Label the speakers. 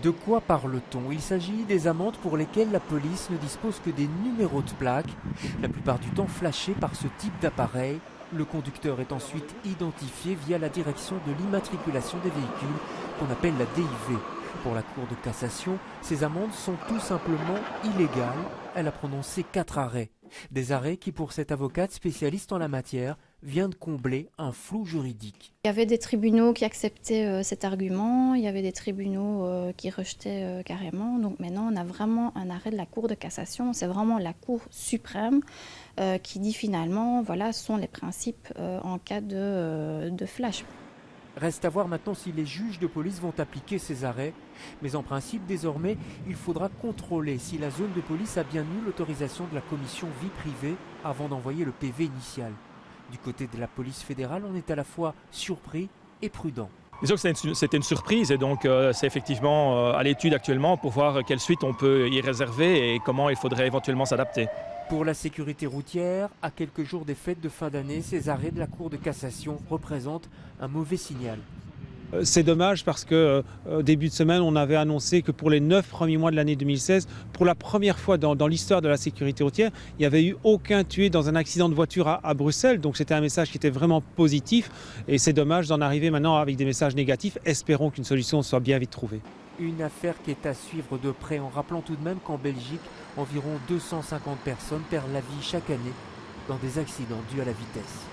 Speaker 1: De quoi parle-t-on? Il s'agit des amendes pour lesquelles la police ne dispose que des numéros de plaque, la plupart du temps flashés par ce type d'appareil. Le conducteur est ensuite identifié via la direction de l'immatriculation des véhicules qu'on appelle la DIV. Pour la Cour de cassation, ces amendes sont tout simplement illégales. Elle a prononcé 4 arrêts. Des arrêts qui, pour cette avocate spécialiste en la matière, vient de combler un flou juridique.
Speaker 2: Il y avait des tribunaux qui acceptaient cet argument, il y avait des tribunaux qui rejetaient carrément. Donc maintenant, on a vraiment un arrêt de la Cour de cassation. C'est vraiment la Cour suprême qui dit finalement, voilà, ce sont les principes en cas de flash.
Speaker 1: Reste à voir maintenant si les juges de police vont appliquer ces arrêts. Mais en principe, désormais, il faudra contrôler si la zone de police a bien eu l'autorisation de la commission vie privée avant d'envoyer le PV initial. Du côté de la police fédérale, on est à la fois surpris et prudent.
Speaker 3: Disons que c'était une surprise et donc c'est effectivement à l'étude actuellement pour voir quelle suite on peut y réserver et comment il faudrait éventuellement s'adapter.
Speaker 1: Pour la sécurité routière, à quelques jours des fêtes de fin d'année, ces arrêts de la Cour de cassation représentent un mauvais signal.
Speaker 4: C'est dommage parce que début de semaine, on avait annoncé que pour les 9 premiers mois de l'année 2016, pour la première fois dans l'histoire de la sécurité routière, il n'y avait eu aucun tué dans un accident de voiture à Bruxelles. Donc c'était un message qui était vraiment positif et c'est dommage d'en arriver maintenant avec des messages négatifs. Espérons qu'une solution soit bien vite trouvée.
Speaker 1: Une affaire qui est à suivre de près en rappelant tout de même qu'en Belgique, environ 250 personnes perdent la vie chaque année dans des accidents dus à la vitesse.